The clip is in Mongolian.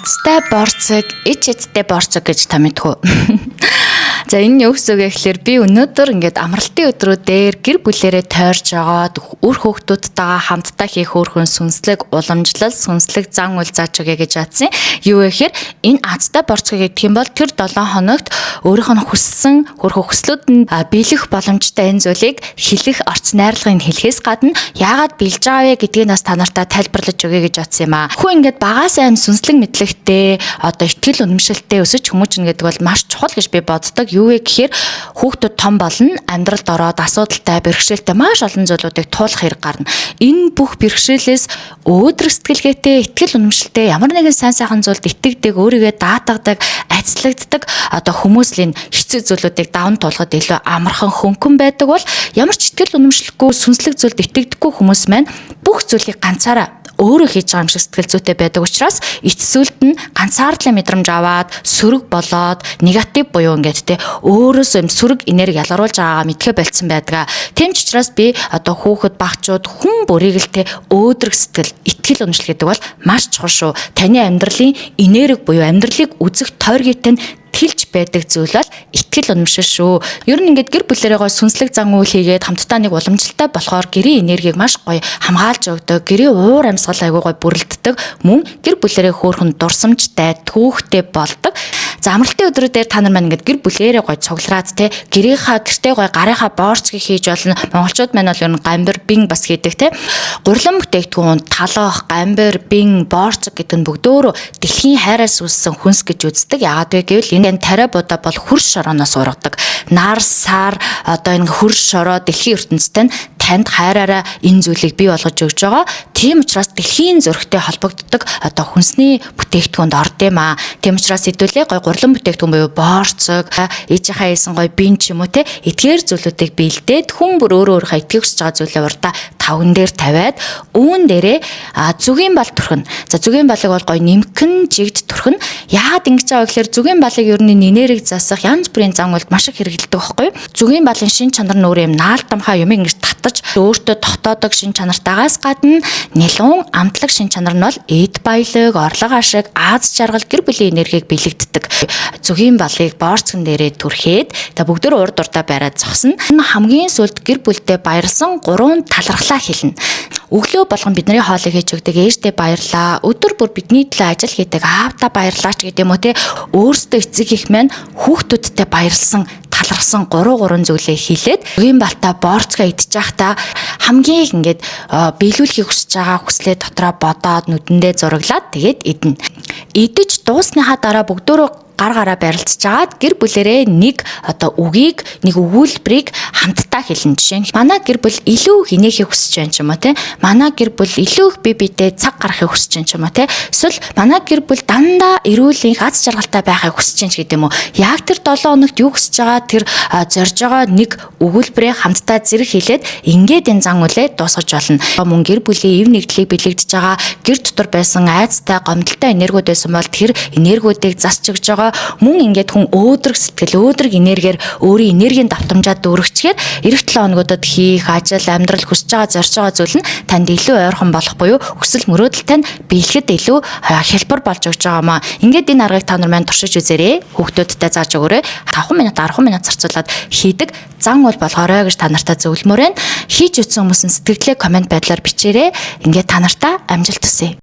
Азтай борцог, ич эцтэй борцог гэж та мэдхүү. За энэ юу гэсэн үг гэхээр би өнөөдөр ингээд амралтын өдрүүдээр гэр бүлээрээ тойрж агаад үр хүүхдүүдтэйгээ хамтдаа хийх өөрхөн сүнслэг, уламжлал, сүнслэг зан үйл зааж өгье гэж атсан. Юу вэ гэхээр энэ азтай борцог гэдэг юм бол тэр 7 хоногт өөрийнх нь хүссэн хүслүүд нь биелэх боломжтой энэ зүйлийг хэлэх орц найрлагыг хэлэхээс гадна яагаад биелж байгаа вэ гэдгийг бас та нартай тайлбарлаж өгье гэж атсан юм аа. Хүн ингээд багаасаа энэ сүнслэг мэдлэгтэй одоо итгэл үнэмшилтэй өсөж хүмүүжнэ гэдэг бол маш чухал гэж би боддог. Юу вэ гэхээр хүүхдүүд том болно, амьдралд ороод асуудалтай, бэрхшээлтэй маш олон зүйлүүдийг туулах хэрэг гарна. Энэ бүх бэрхшээлээс өөдрөг сэтгэлгээтэй, итгэл үнэмшилтэй ямар нэгэн сайн сайхан зүйлд итгэдэг, өөрийгөө даатгадаг, айцлагддаг одоо хүмүүс л энэ хэцүү зүйлүүдийг даван туулахад илүү амархан хөнгөн байдаг бол ямар ч итгэл үнэмшилгүй, сүнслэг зүйлд итгэдэггүй хүмүүс маань бүх зүйлийг ганцаараа өөрөө хийж байгаа юм шиг сэтгэл зүйтэй байдаг учраас эцсүүлд нь ганцаардлын мэдрэмж аваад сөрөг болоод негатив буюу ингээд те өөрөөсөө юм сөрөг энерги ялгаруулж байгаагаа мэдхэ болцсон байдаг. Тийм ч учраас би одоо хүүхэд багчууд хүн бүрийг л те өөдрөг сэтгэл, итгэл үнэмшил гэдэг бол маш чухал шүү. Таны амьдралын энерги буюу амьдралыг үзэх тойргитой нь тэлж байдаг зүйл бол итгэл үнэмшил шүү. Ер нь ингээд гэр бүлэрээ гой сүнслэг зан үйл хийгээд хамтдаа нэг уламжлалтай болохоор гэрийн энергийг маш гоё хамгаалж өгдөг. Гэрийн уур амьсгал айгүй гоё бүрэлддэг. Мөн гэр бүлэрээ хөөрхөн дурсамжтай, түүхтэй болдог. За амралтын өдрүүдээр та нар маань ингээд гэр бүлэрээ гоё цуглараад те гэртээ гоё гарынхаа боорцгийг хийж болно. Монголчууд маань бол ер нь гамбар, бин бас хийдэг те. Гурилан бүтээгдэхүүн, талах, гамбар, бин, боорцог гэдэг нь бүгдөө дэлхийн хайраас үүссэн хүнс гэж үздэг. Яагаад вэ гэвэл энэ тариа будаа бол хөрш шорооноос ургадаг. Нар, сар одоо энэ хөрш шороо дэлхийн ертөнцийн танд хайраараа энэ зүйлийг бий болгож өгж байгаа. Тийм учраас дэлхийн зөрөгтэй холбогддог одоо хүнсний бүтээгдэхүүнд орд юм аа. Тийм учраас хэдүүлээ гой гурлан бүтээгдэхүүн буюу боорцог, ээжийнхаа хийсэн гой бин ч юм уу те эдгээр зүйлүүдийг бэлдээд хүн бүр өөрөө итгэх хүсэж байгаа зүйлээ урдаа тавган дээр тавиад үүн дээрээ зүгийн бал түрхэн. За зүгийн балыг бол гой нимкэн жигд түрхэн. Яагаад ингэж байгаа гэхээр зүгийн балыг ер нь энерги засах янз бүрийн зан үйлд маш их хэрэгэлдэг байхгүй юу? Зүгийн балын шин чанар нь өөр юм наалтамхаа юм ингэж татаж өөртөө тогтоодог шин чанартаагаас гадна нэлүүн амтлаг шин чанар нь бол эд баялаг, орлого ашиг, аз жаргал гэр бүлийн энергийг бэлэгддэг. Зүгийн балыг боорцгон дээрээ түрхээд бүгдөө урд урдаа бариад зогсно. Хамгийн сүлд гэр бүлдээ баярлсан 3 талархлаа хэлнэ. Өглөө болгон бидний хоолыг хийж өгдөг ээждээ баярлаа. Өдөр бүр бидний төлөө ажил хийдэг аавда баярлаач гэдэг юм уу те. Өөрсдөө эцэг их маань хүүхдүүдтэй баярлсан талархсан 3 зүйлээ хийлээд үгийн балтаа боорцгоо идчих та хамгийн ингээд биелүүлэхийг хүсэж байгаа хүслээ дотроо бодоод нүдэндээ зураглаад тэгээд идэнэ. Идэж дуусныхаа дараа бүгдөө гар гараа барилцж агаад гэр бүлэрээ нэг одоо үгийг нэг өгүүлбэрийг хамтдаа хэлнэ. Жишээ нь манай гэр бүл илүү хинээхийг хүсэж байна ч юм уу те. Манай гэр бүл илүү бие биедээ цаг гаргахыг хүсэж байна ч юм уу те. Эсвэл манай гэр бүл дандаа эрүүл аз жаргалтай байхыг хүсэж байна ч гэдэг юм уу. Яг тэр 7 хоногт юу хүсэж байгаа тэр зорж байгаа нэг өгүүлбэрээ хамтдаа зэрэг хэлээд ингээд энэ зан үйлээ дуусгаж болно. Мөн гэр бүлийн эв нэгдлийг бэлэгдэж байгаа гэр дотор байсан айцтай гомдолтой энергиуд байсан бол тэр энергиудыг засч өгж байгаа. Мөн ингээд хүн өөдрөг сэтгэл, өөдрөг энергиэр өөрийн энергийн давтамжаад дүүргчээр эх 7 хоногудад хийх ажил, амьдрал хүсэж байгаа, зорж байгаа зүйл нь танд илүү ойрхон болох буюу хүсэл мөрөөдөлтэй нь биелэхэд илүү хялбар болж өгч байгаа маа. Ингээд энэ аргыг та нар маань туршиж үзээрэй. Хүүхдүүдтэй зааж өгөөрэй. 5 минут, 10 минут зарцуулаад хийдэг зан үйл болгоорой гэж та нартай зөвлөмөр байна. Хийж үзсэн хүмүүс нь сэтгэлдээ комент байдлаар бичээрэй. Ингээд та нартай амжилт хүсье.